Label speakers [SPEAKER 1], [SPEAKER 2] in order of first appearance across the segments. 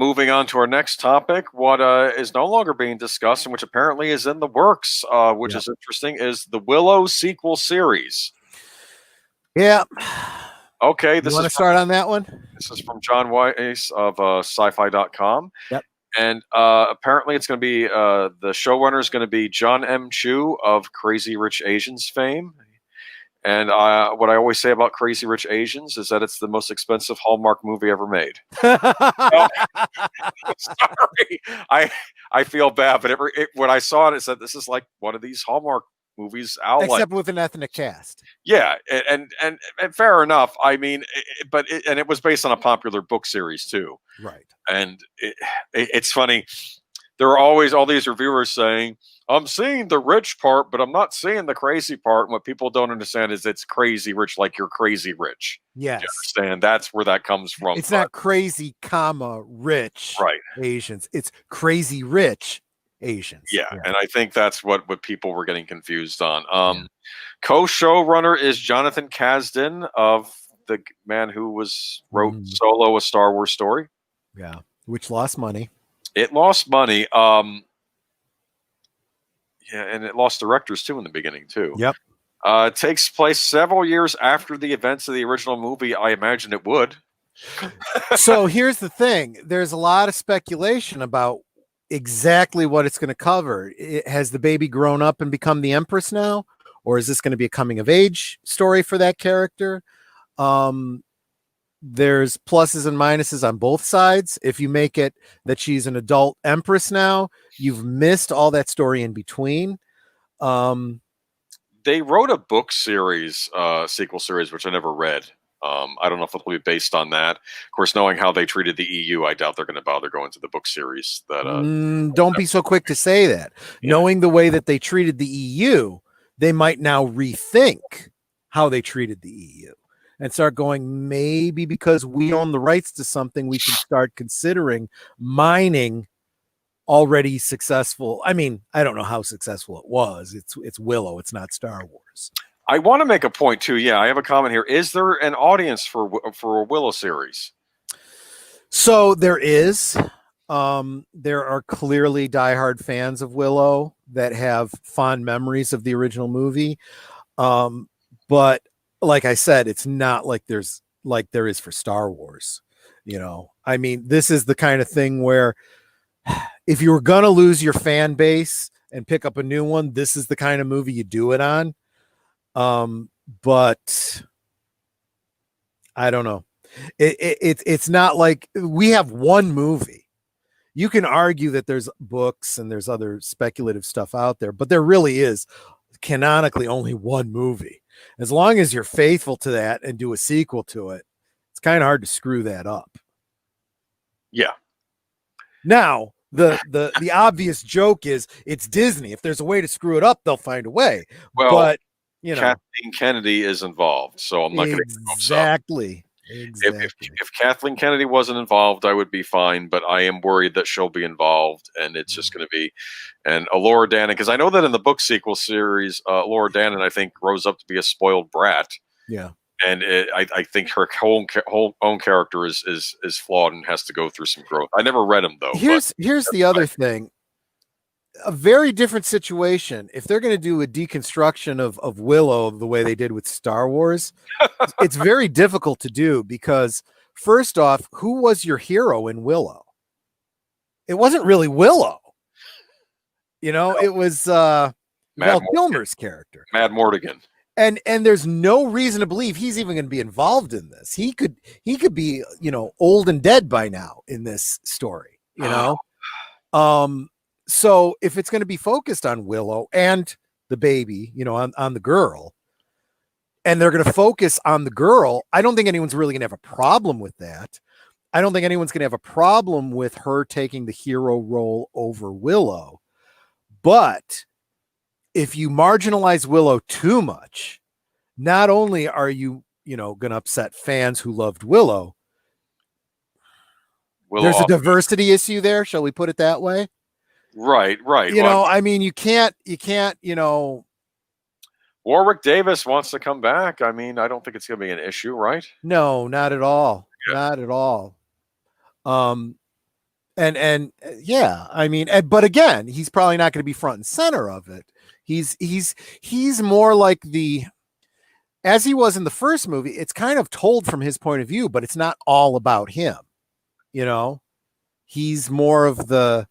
[SPEAKER 1] moving on to our next topic, what is no longer being discussed and which apparently is in the works, which is interesting, is the Willow sequel series.
[SPEAKER 2] Yeah.
[SPEAKER 1] Okay,
[SPEAKER 2] You want to start on that one?
[SPEAKER 1] This is from John Weiss of sci-fi.com.
[SPEAKER 2] Yep.
[SPEAKER 1] And apparently it's going to be, the showrunner is going to be John M. Chu of Crazy Rich Asians fame. And what I always say about Crazy Rich Asians is that it's the most expensive Hallmark movie ever made. Well, sorry, I feel bad, but when I saw it said this is like one of these Hallmark movies out,
[SPEAKER 2] except with an ethnic cast.
[SPEAKER 1] Yeah, and fair enough. I mean, it was based on a popular book series too,
[SPEAKER 2] right?
[SPEAKER 1] And it's funny. There are always all these reviewers saying, I'm seeing the rich part, but I'm not seeing the crazy part. And what people don't understand is it's crazy rich, like you're crazy rich.
[SPEAKER 2] Yes.
[SPEAKER 1] You understand? That's where that comes from.
[SPEAKER 2] It's not crazy, rich Asians. It's crazy rich Asians.
[SPEAKER 1] Yeah. And I think that's what people were getting confused on. Co-showrunner is Jonathan Kasdan, of the man who wrote Solo, a Star Wars story.
[SPEAKER 2] Yeah. Which lost money.
[SPEAKER 1] It lost money. Yeah, and it lost directors too in the beginning too.
[SPEAKER 2] Yep.
[SPEAKER 1] It takes place several years after the events of the original movie. I imagine it would.
[SPEAKER 2] So here's the thing. There's a lot of speculation about exactly what it's going to cover. Has the baby grown up and become the Empress now? Or is this going to be a coming of age story for that character? There's pluses and minuses on both sides. If you make it that she's an adult Empress now, you've missed all that story in between.
[SPEAKER 1] They wrote a book series, sequel series, which I never read. I don't know if it'll be based on that. Of course, knowing how they treated the EU, I doubt they're going to bother going to the book series.
[SPEAKER 2] Don't be so quick to say that. Yeah. Knowing the way that they treated the EU, they might now rethink how they treated the EU and start going, maybe because we own the rights to something, we can start considering mining already successful. I mean, I don't know how successful it was. It's Willow. It's not Star Wars.
[SPEAKER 1] I want to make a point too. Yeah, I have a comment here. Is there an audience for a Willow series?
[SPEAKER 2] So there is. There are clearly diehard fans of Willow that have fond memories of the original movie. But like I said, it's not like there is for Star Wars. You know, I mean, this is the kind of thing where if you were going to lose your fan base and pick up a new one, this is the kind of movie you do it on. But I don't know. It's not like we have one movie. You can argue that there's books and there's other speculative stuff out there, but there really is canonically only one movie. As long as you're faithful to that and do a sequel to it, it's kind of hard to screw that up.
[SPEAKER 1] Yeah.
[SPEAKER 2] Now, the obvious joke is it's Disney. If there's a way to screw it up, they'll find a way.
[SPEAKER 1] Well,
[SPEAKER 2] but you know,
[SPEAKER 1] Kathleen Kennedy is involved, so I'm not going to
[SPEAKER 2] exactly.
[SPEAKER 1] If Kathleen Kennedy wasn't involved, I would be fine. But I am worried that she'll be involved, and it's just going to be and Laura Dannon, because I know that in the book sequel series, Laura Dannon, I think, grows up to be a spoiled brat.
[SPEAKER 2] Yeah.
[SPEAKER 1] And I think her whole own character is flawed and has to go through some growth. I never read them though.
[SPEAKER 2] Here's the other thing. A very different situation. If they're going to do a deconstruction of Willow the way they did with Star Wars, it's very difficult to do because first off, who was your hero in Willow? It wasn't really Willow. You know, it was Val Kilmer's character,
[SPEAKER 1] Mad Mortigan.
[SPEAKER 2] And there's no reason to believe he's even going to be involved in this. He could be, you know, old and dead by now in this story, you know? So if it's going to be focused on Willow and the baby, you know, on the girl, and they're going to focus on the girl, I don't think anyone's really going to have a problem with that. I don't think anyone's going to have a problem with her taking the hero role over Willow. But if you marginalize Willow too much, not only are you going to upset fans who loved Willow, there's a diversity issue there. Shall we put it that way?
[SPEAKER 1] Right.
[SPEAKER 2] You know, I mean, you can't,
[SPEAKER 1] Warwick Davis wants to come back. I mean, I don't think it's going to be an issue, right?
[SPEAKER 2] No, not at all. Yeah. Not at all. Yeah, I mean, but again, he's probably not going to be front and center of it. He's more like as he was in the first movie. It's kind of told from his point of view, but it's not all about him. You know, he's more of the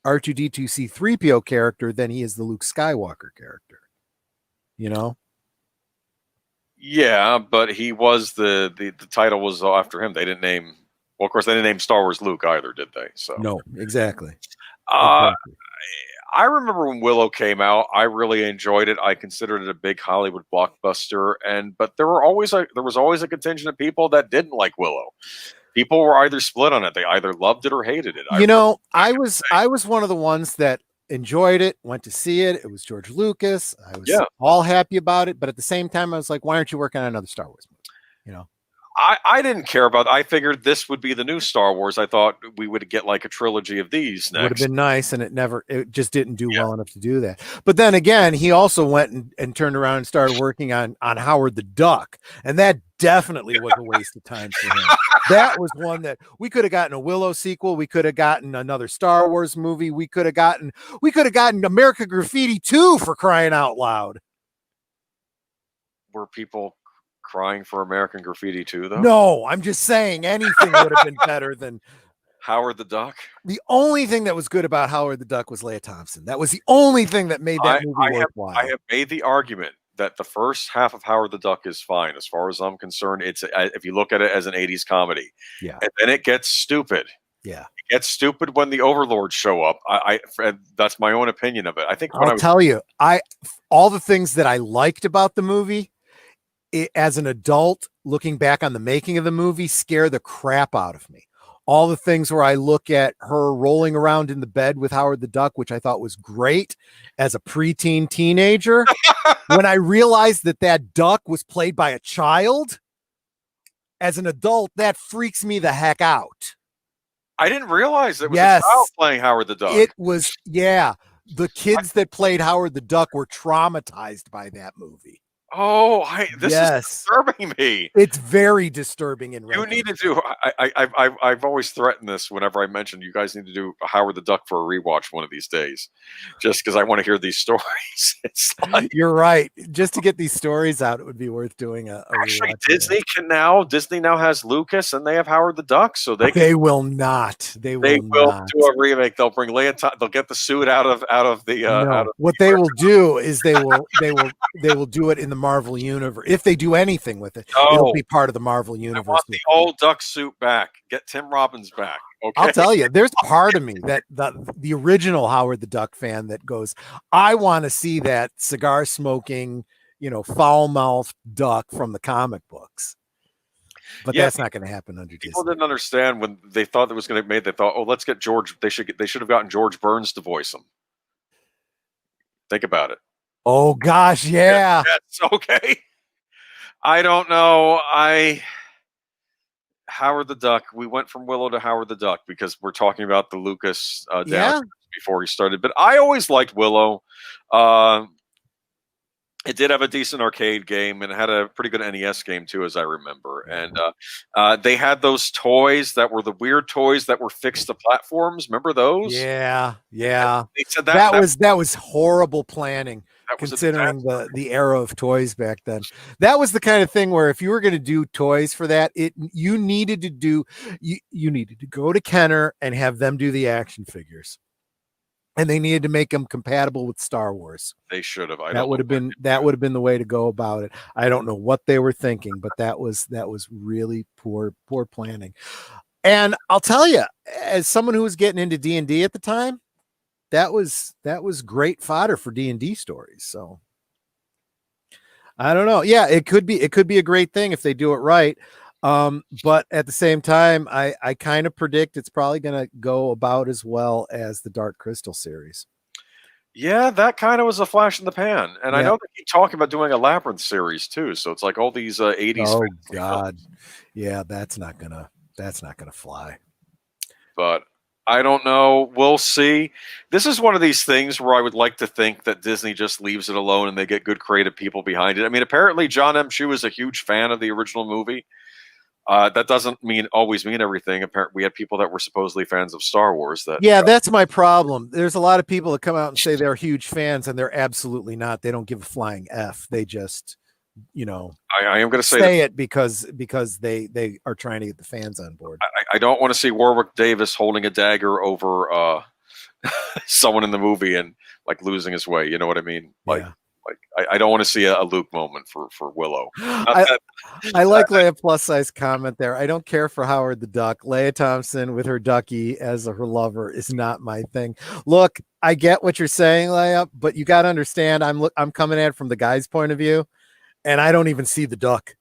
[SPEAKER 2] R2D2 C3PO character than he is the Luke Skywalker character. You know.
[SPEAKER 1] Yeah, but he was the title was after him. They didn't name. Well, of course, they didn't name Star Wars Luke either, did they? So
[SPEAKER 2] no, exactly.
[SPEAKER 1] Exactly. I remember when Willow came out. I really enjoyed it. I considered it a big Hollywood blockbuster, but there was always a contingent of people that didn't like Willow. People were either split on it. They either loved it or hated it.
[SPEAKER 2] I was one of the ones that enjoyed it, went to see it. It was George Lucas. I was all happy about it, but at the same time, I was like, why aren't you working on another Star Wars movie? You know.
[SPEAKER 1] I didn't care about it. I figured this would be the new Star Wars. I thought we would get like a trilogy of these next.
[SPEAKER 2] Would have been nice, and it just didn't do well enough to do that. But then again, he also went and turned around and started working on Howard the Duck, and that definitely was a waste of time for him. That was one that we could have gotten a Willow sequel. We could have gotten another Star Wars movie. We could have gotten American Graffiti 2, for crying out loud.
[SPEAKER 1] Were people crying for American Graffiti 2, though?
[SPEAKER 2] No, I'm just saying anything would have been better than
[SPEAKER 1] Howard the Duck.
[SPEAKER 2] The only thing that was good about Howard the Duck was Leah Thompson. That was the only thing that made that movie worthwhile.
[SPEAKER 1] I have made the argument that the first half of Howard the Duck is fine. As far as I'm concerned, it's if you look at it as an 80s comedy.
[SPEAKER 2] Yeah.
[SPEAKER 1] And then it gets stupid.
[SPEAKER 2] Yeah.
[SPEAKER 1] It gets stupid when the overlords show up. That's my own opinion of it. I think
[SPEAKER 2] I'll tell you, all the things that I liked about the movie, as an adult, looking back on the making of the movie, scare the crap out of me. All the things where I look at her rolling around in the bed with Howard the Duck, which I thought was great as a preteen teenager. When I realized that duck was played by a child, as an adult, that freaks me the heck out.
[SPEAKER 1] I didn't realize it was a child playing Howard the Duck.
[SPEAKER 2] It was, the kids that played Howard the Duck were traumatized by that movie.
[SPEAKER 1] Oh, this is disturbing me.
[SPEAKER 2] It's very disturbing.
[SPEAKER 1] You need to do. I've always threatened this whenever I mention you guys need to do Howard the Duck for a rewatch one of these days, just because I want to hear these stories. It's like,
[SPEAKER 2] you're right. Just to get these stories out, it would be worth doing a
[SPEAKER 1] actually. Disney now has Lucas and they have Howard the Duck, so they
[SPEAKER 2] will not. They will not
[SPEAKER 1] do a remake. They'll bring Leah. They'll get the suit out of the.
[SPEAKER 2] What they will do is they will do it in the Marvel universe. If they do anything with it, it'll be part of the Marvel universe.
[SPEAKER 1] I want the old duck suit back. Get Tim Robbins back. Okay.
[SPEAKER 2] I'll tell you, there's part of me that the original Howard the Duck fan that goes, I want to see that cigar smoking, foul mouthed duck from the comic books. But that's not going to happen under Disney.
[SPEAKER 1] People didn't understand when they thought it was going to be made. They thought, let's get George. They should have gotten George Burns to voice him. Think about it.
[SPEAKER 2] Oh gosh, yeah.
[SPEAKER 1] That's okay. I don't know. Howard the Duck. We went from Willow to Howard the Duck because we're talking about the Lucas before he started. But I always liked Willow. It did have a decent arcade game and it had a pretty good NES game too, as I remember. And they had those toys that were the weird toys that were fixed to platforms. Remember those?
[SPEAKER 2] Yeah, yeah.
[SPEAKER 1] They said
[SPEAKER 2] that was horrible planning, considering the era of toys back then. That was the kind of thing where if you were going to do toys for that, you needed to go to Kenner and have them do the action figures. And they needed to make them compatible with Star Wars.
[SPEAKER 1] They should have.
[SPEAKER 2] That would have been the way to go about it. I don't know what they were thinking, but that was really poor planning. And I'll tell you, as someone who was getting into D&D at the time, that was great fodder for D&D stories. So I don't know. Yeah, it could be a great thing if they do it right. But at the same time, I kind of predict it's probably going to go about as well as the Dark Crystal series.
[SPEAKER 1] Yeah, that kind of was a flash in the pan. And I know they keep talking about doing a Labyrinth series too. So it's like all these 80s.
[SPEAKER 2] Oh God. Yeah, that's not gonna fly.
[SPEAKER 1] But I don't know. We'll see. This is one of these things where I would like to think that Disney just leaves it alone and they get good creative people behind it. I mean, apparently John M. Chu is a huge fan of the original movie. That doesn't always mean everything. Apparently, we had people that were supposedly fans of Star Wars.
[SPEAKER 2] Yeah, that's my problem. There's a lot of people that come out and say they're huge fans, and they're absolutely not. They don't give a flying F. They just,
[SPEAKER 1] I am going to say
[SPEAKER 2] it because they are trying to get the fans on board.
[SPEAKER 1] I don't want to see Warwick Davis holding a dagger over someone in the movie and like losing his way. You know what I mean? Like, I don't want to see a Luke moment for Willow.
[SPEAKER 2] I like Leia plus size comment there. I don't care for Howard the Duck. Leia Thompson with her ducky as her lover is not my thing. Look, I get what you're saying, Leia, but you got to understand, I'm coming at it from the guy's point of view, and I don't even see the duck.